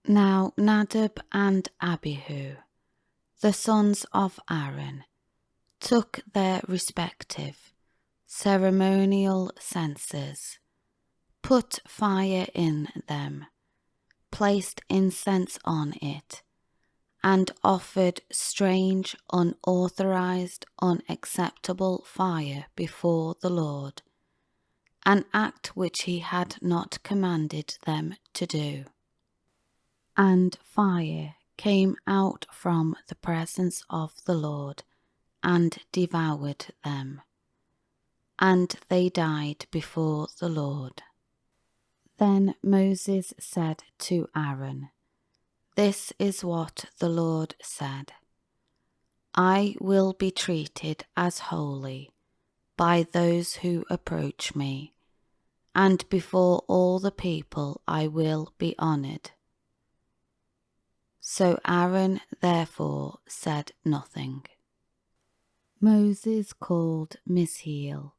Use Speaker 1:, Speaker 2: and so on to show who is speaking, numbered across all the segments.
Speaker 1: Now Nadab and Abihu, the sons of Aaron, took their respective ceremonial censers, put fire in them, placed incense on it, and offered strange, unauthorized, unacceptable fire before the Lord, an act which he had not commanded them to do. And fire came out from the presence of the Lord and devoured them, and they died before the Lord. Then Moses said to Aaron, "This is what the Lord said, I will be treated as holy by those who approach me, and before all the people I will be honored." So Aaron therefore said nothing. Moses called Mishael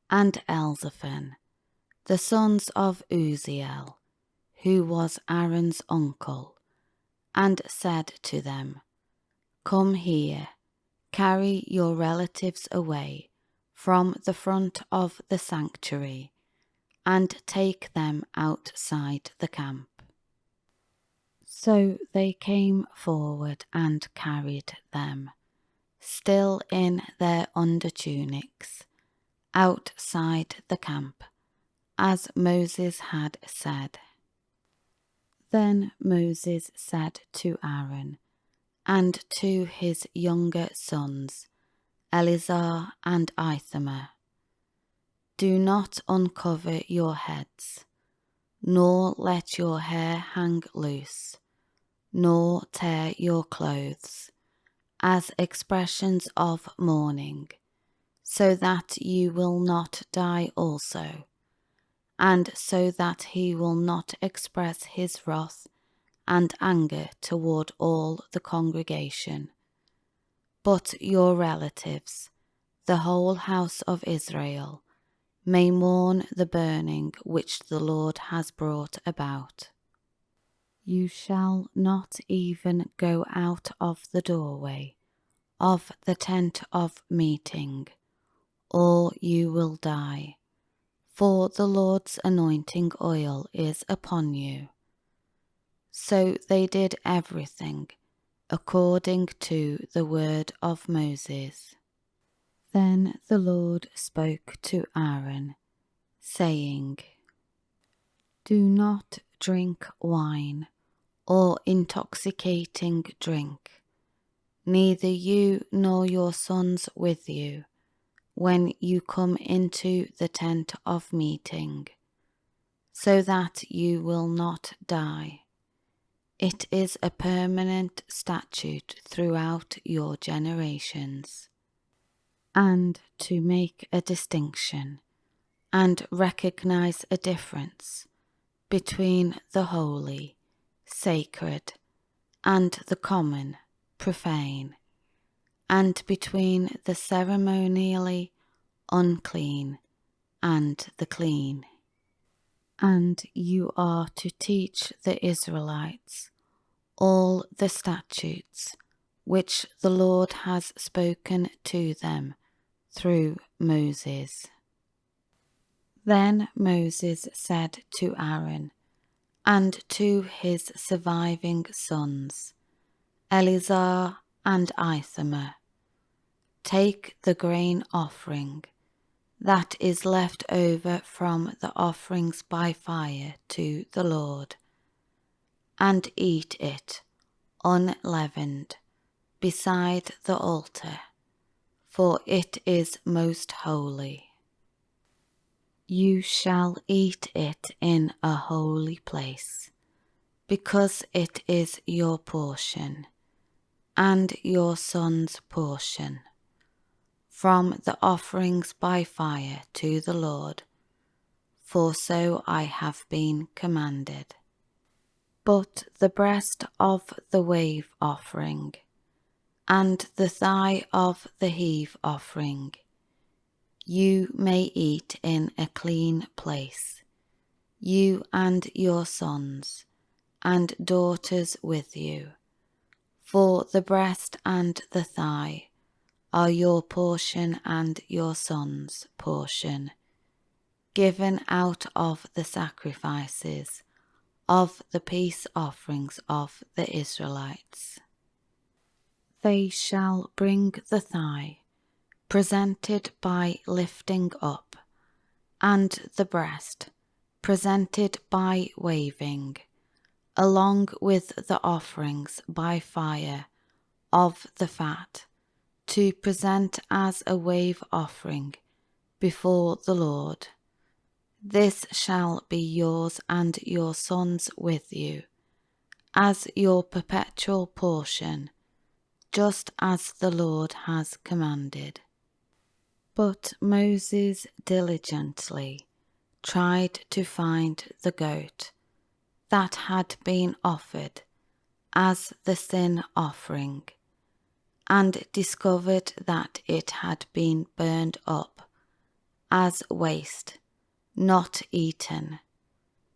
Speaker 1: and Elzaphan, the sons of Uzziel, who was Aaron's uncle, and said to them, "Come here, carry your relatives away from the front of the sanctuary, and take them outside the camp." So they came forward and carried them, still in their undertunics, outside the camp, as Moses had said. Then Moses said to Aaron and to his younger sons, Eleazar and Ithamar, "Do not uncover your heads, nor let your hair hang loose, nor tear your clothes, as expressions of mourning, so that you will not die also, and so that he will not express his wrath and anger toward all the congregation. But your relatives, the whole house of Israel, may mourn the burning which the Lord has brought about. You shall not even go out of the doorway of the tent of meeting, or you will die, for the Lord's anointing oil is upon you." So they did everything according to the word of Moses. Then the Lord spoke to Aaron, saying, "Do not drink wine or intoxicating drink, neither you nor your sons with you, when you come into the tent of meeting, so that you will not die. It is a permanent statute throughout your generations." And to make a distinction and recognize a difference between the holy, sacred, and the common, profane, and between the ceremonially unclean and the clean. And you are to teach the Israelites all the statutes which the Lord has spoken to them through Moses. Then Moses said to Aaron and to his surviving sons, Eleazar and Ithamar, "Take the grain offering that is left over from the offerings by fire to the Lord, and eat it unleavened beside the altar, for it is most holy. You shall eat it in a holy place, because it is your portion and your son's portion, from the offerings by fire to the Lord, for so I have been commanded. But the breast of the wave offering and the thigh of the heave offering you may eat in a clean place, you and your sons, and daughters with you, for the breast and the thigh are your portion and your son's portion, given out of the sacrifices of the peace offerings of the Israelites. They shall bring the thigh, presented by lifting up, and the breast, presented by waving, along with the offerings by fire of the fat, to present as a wave offering before the Lord. This shall be yours and your sons with you, as your perpetual portion, just as the Lord has commanded. But Moses diligently tried to find the goat that had been offered as the sin offering, and discovered that it had been burned up as waste, not eaten.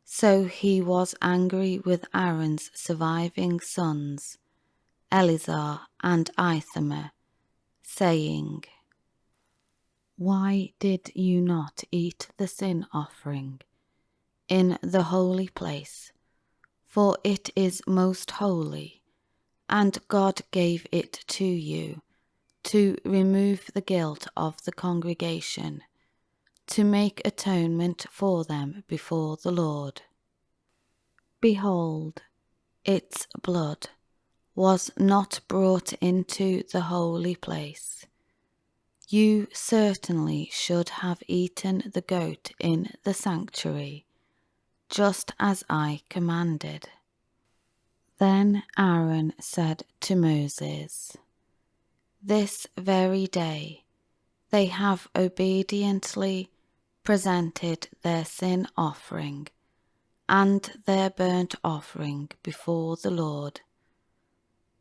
Speaker 1: So he was angry with Aaron's surviving sons, Eleazar and Ithamar, saying, "Why did you not eat the sin offering in the holy place? For it is most holy, and God gave it to you to remove the guilt of the congregation, to make atonement for them before the Lord. Behold, its blood was not brought into the holy place. You certainly should have eaten the goat in the sanctuary, just as I commanded." Then Aaron said to Moses, "This very day they have obediently presented their sin offering and their burnt offering before the Lord.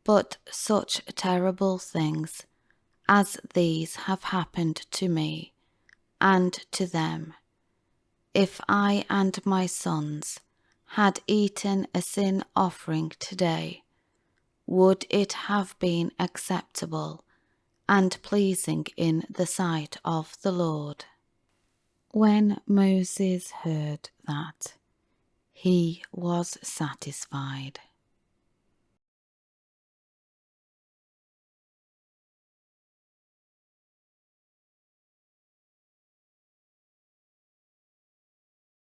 Speaker 1: But such terrible things as these have happened to me and to them. If I and my sons had eaten a sin offering today, would it have been acceptable and pleasing in the sight of the Lord?" When Moses heard that, he was satisfied.